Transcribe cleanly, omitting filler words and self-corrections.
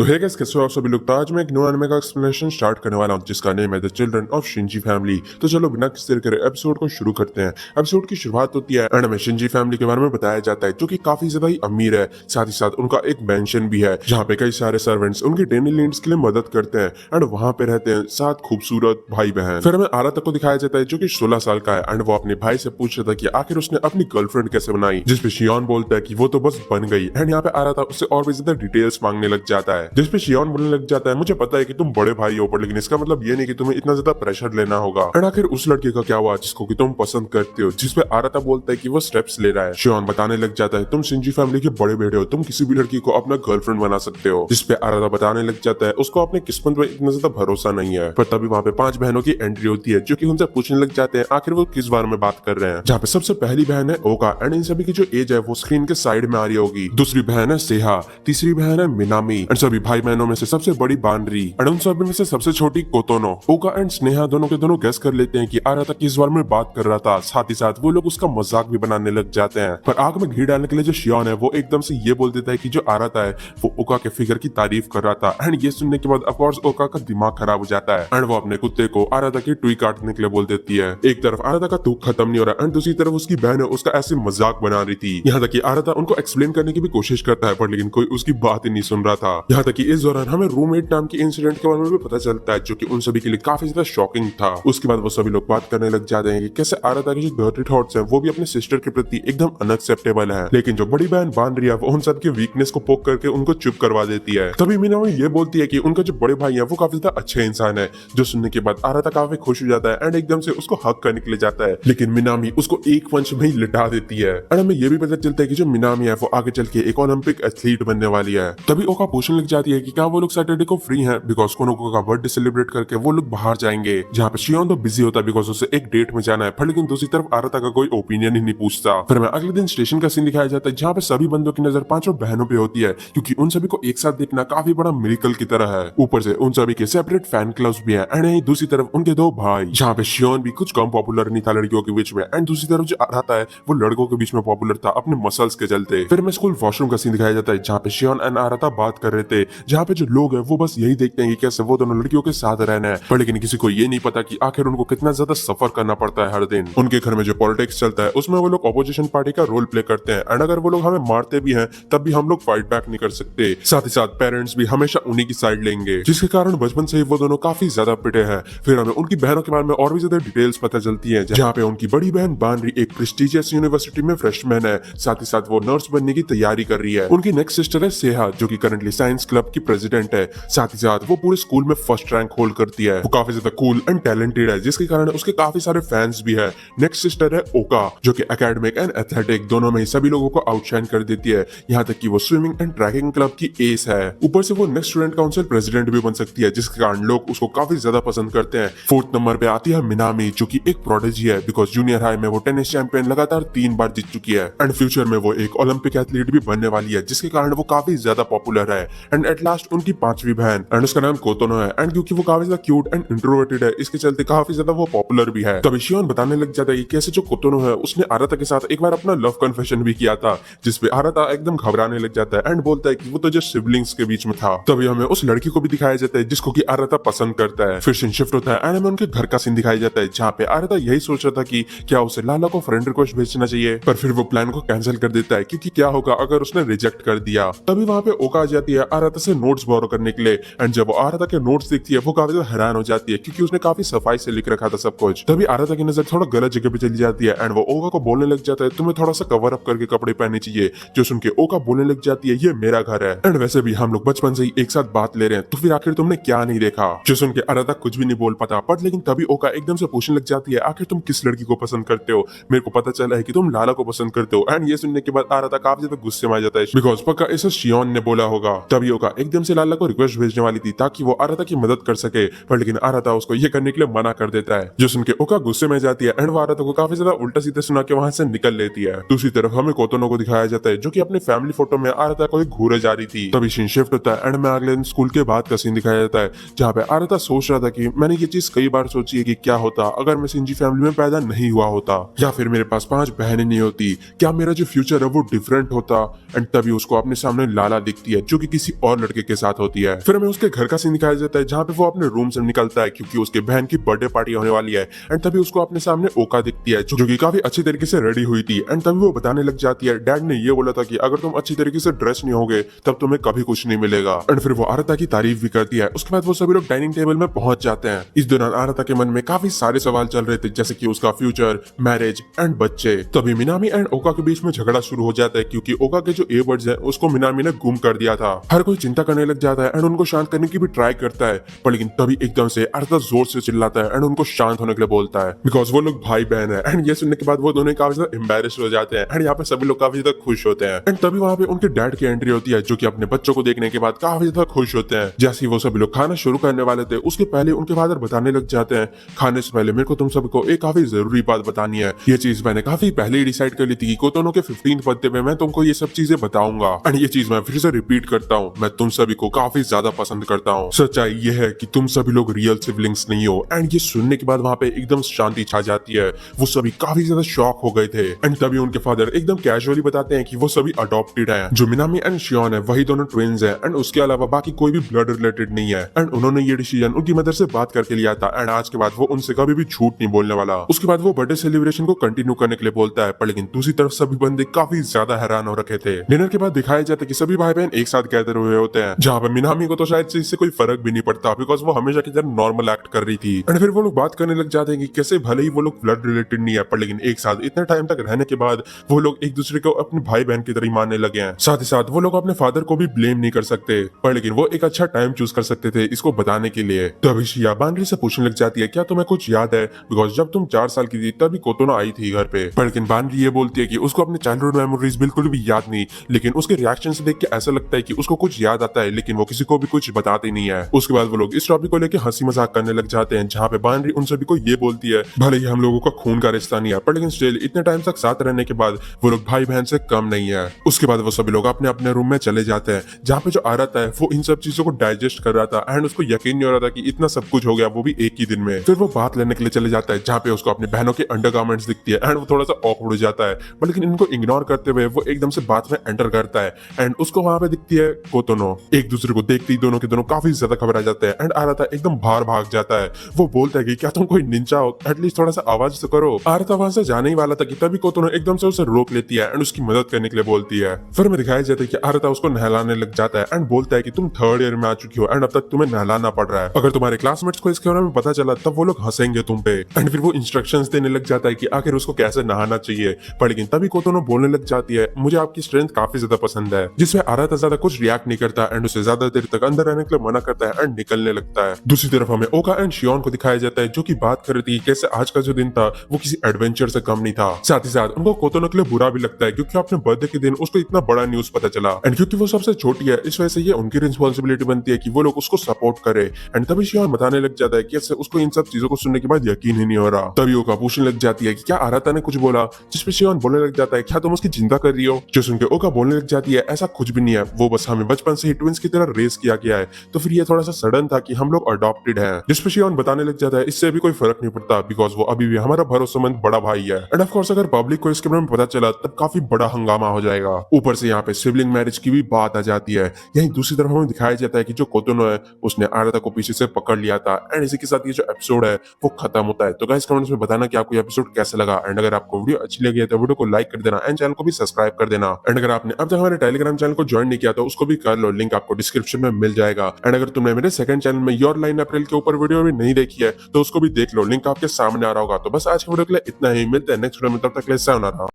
तो है गाइस, कैसे हो आप सभी लोग। तो आज मैं एक न्यू एनिमे का एक्सप्लेनेशन स्टार्ट करने वाला हूं जिसका नेम है the children of Shinji family. तो चलो बिना किसी देर करे एपिसोड को शुरू करते हैं। एपिसोड की शुरुआत होती है एंड हमें शिंजी फैमिली के बारे में बताया जाता है जो कि काफी ज्यादा ही अमीर है। साथ ही साथ उनका एक मैंशन भी है जहाँ पे कई सारे सर्वेंट्स उनकी डेली नीड्स के लिए मदद करते हैं एंड वहाँ पे रहते हैं 7 खूबसूरत भाई बहन। फिर हमें आराता को दिखाया जाता है जो कि 16 साल का है एंड वो अपने भाई से पूछ रहा था कि आखिर उसने अपनी गर्लफ्रेंड कैसे बनाई, जिसपे शियोन बोलता है कि वो तो बस बन गई। एंड यहाँ पे आराता उससे और भी ज्यादा डिटेल्स मांगने लग जाता है जिसपे शियोन बोलने लग जाता है मुझे पता है कि तुम बड़े भाई हो पर लेकिन इसका मतलब ये नहीं कि तुम्हें इतना ज्यादा प्रेशर लेना होगा। एंड आखिर उस लड़के का क्या हुआ जिसको कि तुम पसंद करते हो, जिसपे आराता बोलता है कि वो स्टेप्स ले रहा है। शियोन बताने लग जाता है तुम शिंजी फैमिली के बड़े बेटे हो, तुम किसी भी लड़की को अपना गर्लफ्रेंड बना सकते हो। जिसपे आराता बताने लग जाता है उसको अपने किस्मत में इतना ज्यादा भरोसा नहीं है। पर तभी वहाँ पे 5 बहनों की एंट्री होती है जो कि उनसे पूछने लग जाते हैं आखिर वो किस बारे में बात कर रहे हैं। जहाँ पे सबसे पहली बहन है ओका एंड इन सभी की जो एज है वो स्क्रीन के साइड में आ रही होगी। दूसरी बहन है सेहा, तीसरी बहन है मिनामी एंड सभी भाई बहनों में से सबसे बड़ी बानरी एंड उन सभी में से सबसे छोटी कोतोनो। ओका एंड स्नेहा दोनों के दोनों गेस कर लेते हैं कि आराता किस बारे में बात कर रहा था। साथ ही साथ वो लोग उसका मजाक भी बनाने लग जाते हैं। पर आग में घी डालने के लिए जो शियोन है वो एकदम से ये बोल देता है कि जो आराता है वो ओका के फिगर की तारीफ कर रहा था। एंड ये सुनने के बाद ऑफ कोर्स ओका का दिमाग खराब हो जाता है एंड वो अपने कुत्ते को आराता की टुई काटने के लिए बोल देती है। एक तरफ आराता का दुख खत्म नहीं हो रहा एंड दूसरी तरफ उसकी बहन है उसका ऐसे मजाक बना रही थी। यहाँ तक कि आराता उनको एक्सप्लेन करने की भी कोशिश करता है पर लेकिन कोई उसकी बात ही नहीं सुन रहा था। यहाँ तक कि इस दौरान हमें रूममेट नाम की इंसिडेंट के बारे में भी पता चलता है जो कि उन सभी के लिए काफी ज्यादा शॉकिंग था। उसके बाद वो सभी लोग बात करने लग जाते हैं कि कैसे आराता की जो डर्टी थॉट्स हैं वो भी अपने सिस्टर के प्रति एकदम अनएक्सेप्टेबल है, लेकिन जो बड़ी बहन बान रही है वो उन सब की वीकनेस को पोक करके उनको चुप करवा देती है। तभी मिनामी ये बोलती है कि उनका जो बड़े भाई है वो काफी ज्यादा अच्छे इंसान है। जो सुनने के बाद आराता काफी खुश हो जाता है एंड एकदम से उसको हक करने के लिए जाता है, लेकिन मिनामी उसको एक पंच में ही लिटा देती है। एंड हमें ये भी पता चलता है कि जो मिनामी है वो आगे चल के एक ओलंपिक एथलीट बनने वाली है। तभी ओका पूछने लग जाती है कि क्या वो लोग सैटरडे को फ्री हैं बिकॉज कोनोको का बर्थडे सेलिब्रेट करके वो लोग बाहर जाएंगे। जहाँ पे शियोन तो बिजी होता है बिकॉज उसे एक डेट में जाना है, पर लेकिन दूसरी तरफ आराता का कोई ओपिनियन ही नहीं पूछता। फिर हमें अगले दिन स्टेशन का सीन दिखाया जाता है जहाँ पे सभी बंदों की नजर 5 बहनों पे होती है क्योंकि उन सभी को एक साथ देखना काफी बड़ा मिरेकल की तरह है। ऊपर से उन सभी के सेपरेट फैन क्लब्स भी हैं एंड दूसरी तरफ उनके 2 भाई, जहाँ पे शियोन भी कुछ कम पॉपुलर नहीं था लड़कियों के बीच में एंड दूसरी तरफ जो आराता है वो लड़कों के बीच में पॉपुलर था अपने मसल्स के चलते। फिर हमें स्कूल वॉशरूम का सीन दिखाया जाता है जहाँ पे शियोन एंड आराता बात कर रहे थे, जहाँ पे जो लोग हैं वो बस यही देखते हैं कि कैसे वो दोनों लड़कियों के साथ रहना है, पर लेकिन किसी को ये नहीं पता कि आखिर उनको कितना ज्यादा सफर करना पड़ता है हर दिन। उनके घर में जो पॉलिटिक्स चलता है उसमें वो लोग ऑपोजिशन पार्टी का रोल प्ले करते हैं एंड अगर वो लोग हमें मारते भी हैं तब भी हम लोग फाइट बैक नहीं कर सकते। साथ ही साथ पेरेंट्स भी हमेशा उन्हीं की साइड लेंगे, जिसके कारण बचपन से ही वो दोनों काफी ज्यादा पिटे हैं। फिर हमें उनकी बहनों के बारे में और भी ज्यादा डिटेल्स पता चलती है, जहाँ पे उनकी बड़ी बहन बानरी एक प्रेस्टिजियस यूनिवर्सिटी में फ्रेशमैन है, साथ ही साथ वो नर्स बनने की तैयारी कर रही है। उनकी नेक्स्ट सिस्टर है सेहा जो कि करंटली साइंस क्लब की प्रेसिडेंट है। साथ ही साथ वो पूरे स्कूल में फर्स्ट रैंक होल्ड करती है। वो काफी ज्यादा कूल एंड टैलेंटेड है जिसके कारण उसके काफी सारे फैंस भी है। नेक्स्ट सिस्टर है ओका जो कि एकेडमिक एंड एथलेटिक दोनों में ही सभी लोगों को आउटशाइन कर देती है, यहाँ तक कि वो स्विमिंग एंड ट्रैकिंग क्लब की एस है। ऊपर से वो नेक्स्ट स्टूडेंट काउंसिल प्रेसिडेंट भी बन सकती है जिसके कारण लोग उसको काफी ज्यादा पसंद करते हैं। 4th नंबर पे आती है मिनामी जो कि एक प्रोडिजी है बिकॉज जूनियर हाई में वो टेनिस चैंपियन लगातार 3 बार जीत चुकी है एंड फ्यूचर में वो एक ओलंपिक एथलीट भी बनने वाली है जिसके कारण वो काफी ज्यादा पॉपुलर है। एंड एट लास्ट उनकी 5वीं बहन एंड उसका नाम कोतोनो है एंड क्योंकि वो काफी ज्यादा क्यूट एंड इंट्रोवर्टेड है इसके चलते काफी ज्यादा वो पॉपुलर भी है। तभी शियोन बताने लग जाता है कि कैसे जो कोतोनो है उसने आराता के साथ एक बार अपना लव कन्फेशन भी किया था, जिसपे आराता एकदम घबराने लग जाता है एंड बोलता है कि वो तो जो सिबलिंग्स के बीच में था। तभी हमें उस लड़की को भी दिखाया जाता है जिसको कि आराता पसंद करता है। फिर सीन शिफ्ट होता है एंड हमें उनके घर का सीन दिखाया जाता है जहाँ पे आराता यही सोच रहा था कि क्या उसे लाला को फ्रेंड रिक्वेस्ट भेजना चाहिए, पर फिर वो प्लान को कैंसिल कर देता है क्योंकि क्या होगा अगर उसने रिजेक्ट कर दिया। तभी वहाँ पे ओका आ जाती है आराता से नोट्स बोरो करने के लिए एंड जब वो आराता के नोट्स देखती है वो काफी ज्यादा हैरान हो जाती है क्योंकि उसने काफी सफाई से लिख रखा था सब कुछ। तभी आराता की नजर थोड़ा गलत जगह पे चली जाती है एंड वो ओका को बोलने लग जाता है तुम्हें थोड़ा सा कवर अप करके कपड़े पहनने चाहिए, जो सुन के ओका बोलने लग जाती है ये मेरा घर है एंड वैसे भी हम लोग बचपन से ही एक साथ बात ले रहे हैं तो फिर आखिर तुमने क्या नहीं देखा। जो सुन के आराता कुछ भी नहीं बोल पाता, बट लेकिन तभी ओका एकदम से पूछने लग जाती है आखिर तुम किस लड़की को पसंद करते हो, मेरे को पता चला है कि तुम लाला को पसंद करते हो। एंड ये सुनने के बाद आराता काफी ज्यादा गुस्से में आ जाता है बिकॉज पक्का इसे शियोन ने बोला होगा। तभी ओका एकदम से लाला को रिक्वेस्ट भेजने वाली थी ताकि वो आराता की मदद कर सके, पर लेकिन आराता उसको ये करने के लिए मना कर देता है। जो सुन के ओका गुस्से में जाती है एंड वो आराता को काफी ज्यादा उल्टा सीधे सुना के वहां से निकल लेती है। दूसरी तरफ हमें कोतोनो को दिखाया जाता है जो कि अपने फैमिली फोटो में आराता को घूरे जा रही थी। तभी सीन शिफ्ट होता है एंड हमें अगले दिन स्कूल के बाद का सीन दिखाया जाता है जहाँ पे आराता सोच रहा था कि मैंने ये चीज कई बार सोची है कि क्या होता अगर मैं शिंजी फैमिली में पैदा नहीं हुआ होता, या फिर मेरे पास 5 बहनें नहीं होती, क्या मेरा जो फ्यूचर है वो डिफरेंट होता। एंड तभी उसको अपने सामने लाला दिखती है जो कि किसी और लड़के के साथ होती है। फिर हमें उसके घर का सीन दिखाया जाता है जहाँ पे वो अपने रूम से निकलता है क्योंकि उसके बहन की बर्थडे पार्टी होने वाली है। एंड तभी उसको अपने सामने ओका दिखती है जो कि काफी अच्छी तरीके से रेडी हुई थी। एंड तभी वो बताने लग जाती है डैड ने ये बोला था कि अगर तुम अच्छी तरीके से ड्रेस नहीं होगे तब तुम्हें कभी कुछ नहीं मिलेगा। एंड फिर वो आरता की तारीफ भी करती है। उसके बाद वो सभी लोग डाइनिंग टेबल में पहुंच जाते हैं। इस दौरान आरता के मन में काफी सारे सवाल चल रहे थे जैसे कि उसका फ्यूचर, मैरिज एंड बच्चे। तभी मिनामी एंड ओका के बीच में झगड़ा शुरू हो जाता है क्योंकि ओका के जो ईयरबड्स है उसको मिनामी ने गुम कर दिया था। हर कोई चिंता करने लग जाता है एंड उनको शांत करने की भी ट्राई करता है, पर लेकिन तभी एकदम से आरता जोर से चिल्लाता है एंड उनको शांत होने के लिए बोलता है बिकॉज वो लोग भाई बहन है। एंड ये सुनने के बाद वो दोनों काफी ज्यादा एम्बेरस हो जाते हैं एंड यहाँ पे सभी लोग काफी ज्यादा खुश होते हैं। एंड तभी वहाँ पे उनके डैड की एंट्री होती है जो कि अपने बच्चों को देखने के बाद काफी ज्यादा खुश होते हैं। जैसे ही वो सभी लोग खाना शुरू करने वाले थे उसके पहले उनके फादर बताने लग जाते हैं खाने से पहले मेरे को तुम सबको एक काफी जरूरी बात बतानी है। ये चीज मैंने काफी पहले ही डिसाइड कर ली थी कि कोतोनो के 15th बर्थडे में मैं तुमको ये सब चीजें बताऊंगा। एंड ये चीज मैं फिर से रिपीट करता हूँ, मैं तुम सभी को काफी ज्यादा पसंद करता हूँ। सच्चाई ये है कि तुम सभी लोग रियल सिबलिंग्स नहीं हो। एंड ये सुनने के बाद वहाँ पे एकदम शांति छा जाती है। वो सभी काफी ज्यादा शॉक हो गए थे। एंड तभी उनके फादर एकदम कैजुअली बताते हैं कि वो सभी अडॉप्टेड हैं। जो मिनामी एंड शियोन है वही दोनों ट्विंस हैं एंड उसके अलावा बाकी कोई भी ब्लड रिलेटेड नहीं है। एंड उन्होंने ये डिसीजन उनकी मदर से बात करके लिया था एंड आज के बाद वो उनसे कभी भी झूठ नहीं बोलने वाला। उसके बाद वो बर्थडे सेलिब्रेशन को कंटिन्यू करने के लिए बोलता है, पर लेकिन दूसरी तरफ सभी बंदे काफी ज्यादा हैरान हो रखे थे। डिनर के बाद दिखाया जाता है कि सभी भाई बहन एक साथ गैदर हुए होते हैं जहाँ पे मिनामी को तो शायद से इससे कोई फर्क भी नहीं पड़ता बिकॉज वो हमेशा की तरह नॉर्मल एक्ट कर रही थी। एंड फिर वो लोग बात करने लग जाते हैं कि कैसे भले ही वो लोग ब्लड रिलेटेड नहीं है पर लेकिन एक साथ इतने टाइम तक रहने के बाद वो लोग एक दूसरे को अपने भाई बहन की तरह ही मानने लगे हैं। साथ ही साथ वो लोग अपने फादर को भी ब्लेम नहीं कर सकते, पर लेकिन वो एक अच्छा टाइम चूज कर सकते थे इसको बताने के लिए। तभी शिया बानरी से पूछने लग जाती है क्या तुम्हें कुछ याद है बिकॉज जब तुम 4 साल की थी तभी कोतोनो आई थी घर पे। पर लेकिन बानरी ये बोलती है कि उसको अपने चाइल्डहुड मेमोरीज बिल्कुल भी याद नहीं, लेकिन उसके रिएक्शन से देख के ऐसा लगता है कि उसको कुछ याद आता है लेकिन वो किसी को भी कुछ बताती नहीं है। उसके बाद वो लोग इस टॉपिक को लेकर हंसी मजाक करने लग जाते हैं जहाँ पे बानरी उन सभी को ये बोलती है भले ही हम लोगों का खून का रिश्ता नहीं है पर लेकिन स्टिल इतने टाइम तक साथ रहने के बाद वो लोग भाई बहन से कम नहीं है। उसके बाद वो सभी लोग अपने अपने रूम में चले जाते हैं जहाँ पे जो आरता है वो इन सब चीजों को डाइजेस्ट कर रहा था एंड उसको यकीन नहीं हो रहा था कि इतना सब कुछ हो गया वो भी एक ही दिन में। फिर वो बात लेने के लिए चले जाता है जहाँ पे उसको अपनी बहनों के अंडरगारमेंट्स दिखती है एंड वो थोड़ा सा ऑकवर्ड हो जाता है, पर लेकिन इनको इग्नोर करते हुए वो एकदम से बात में एंटर करता है एंड उसको वहां पे दिखती है कोतोनो। एक दूसरे को देखते ही दोनों के दोनों काफी ज्यादा घबरा जाते हैं एंड आरता एकदम बाहर भाग जाता है। वो बोलता है कि क्या तुम कोई निंजा हो, एटलीस्ट थोड़ा सा आवाज तो करो। आरता वहां से जाने ही वाला था कि तभी कोतोनो एकदम से उसे रोक लेती है एंड उसकी मदद करने के लिए बोलती है। फिर में दिखाया जाता है कि आरता उसको नहलाने लग जाता है एंड बोलता है कि तुम 3rd ईयर में आ चुकी हो एंड अब तक तुम्हें नहलाना पड़ रहा है, अगर तुम्हारे क्लासमेट्स को इसके बारे में पता चला तब वो लोग हंसेंगे तुम पे। एंड फिर वो इंस्ट्रक्शंस देने लग जाता है कि आखिर उसको कैसे नहाना चाहिए, पर लेकिन तभी कोतोनो बोलने लग जाती है मुझे आपकी स्ट्रेंथ काफी ज्यादा पसंद है, जिसमें आरता ज्यादा कुछ रिएक्ट नहीं करता एंड उसे ज्यादा देर तक अंदर रहने के लिए मना करता है एंड निकलने लगता है। दूसरी तरफ हमें ओका एंड शियोन को दिखाया जाता है जो कि बात कर रही थी कैसे आज का जो दिन था वो किसी एडवेंचर से कम नहीं था। साथ ही साथ उनको कोतोनो के लिए बुरा भी लगता है क्योंकि अपने बर्थडे के दिन उसको इतना बड़ा न्यूज पता चला एंड क्योंकि वो सबसे छोटी है इस वजह से ये उनकी रिस्पॉन्सिबिलिटी बनती है कि वो लोग उसको सपोर्ट करे। एंड तभी शियोन बताने लग जाता है कि उसको इन सब चीजों को सुनने के बाद यकीन ही नहीं हो रहा। तभी ओका पूछने लग जाती है कि क्या आरता ने कुछ बोला, जिसपे शियोन बोलने लग जाता है क्या तुम उसकी चिंता कर रही हो। जो सुन के ओका बोलने लग जाती है ऐसा कुछ भी नहीं है, वो बस हमें बचपन से ही ट्विंस की तरह रेस किया गया है, तो फिर ये थोड़ा सा सडन था कि हम लोग अडॉप्टेड हैं। जिसपे शियोन बताने लग जाता है इससे अभी कोई फर्क नहीं पड़ता बिकॉज वो अभी भी हमारा भरोसेमंद बड़ा भाई है एंड ऑफ कोर्स अगर पब्लिक को इसके बारे में पता चला तब काफी बड़ा हंगामा हो जाएगा। ऊपर से यहाँ पे सिबलिंग मैरिज की भी बात आ जाती है। यहीं दूसरी तरफ हमें दिखाया जाता है कि जो कोतोनो है उसने आरता को पीछे से पकड़ लिया था एंड इसी के साथ ये जो एपिसोड है वो खत्म होता है। तो गाइस कमेंट्स में बताना कि आपको ये एपिसोड कैसा लगा एंड अगर आपको वीडियो अच्छी लगी है तो वीडियो को लाइक कर देना एंड चैनल को भी सब्सक्राइब कर देना। एंड अगर आपने अब तक हमारे टेलीग्राम चैनल को ज्वाइन नहीं किया तो उसको भी कर लो, लिंक आपको डिस्क्रिप्शन में मिल जाएगा। एंड अगर तुमने मेरे सेकंड चैनल में योर लाइन अप्रैल के ऊपर वीडियो भी नहीं देखी है तो उसको भी देख लो, लिंक आपके सामने आ रहा होगा। तो बस आज के वीडियो के लिए इतना ही, मिलते हैं नेक्स्ट वीडियो में, तब तक के लिए sayonara।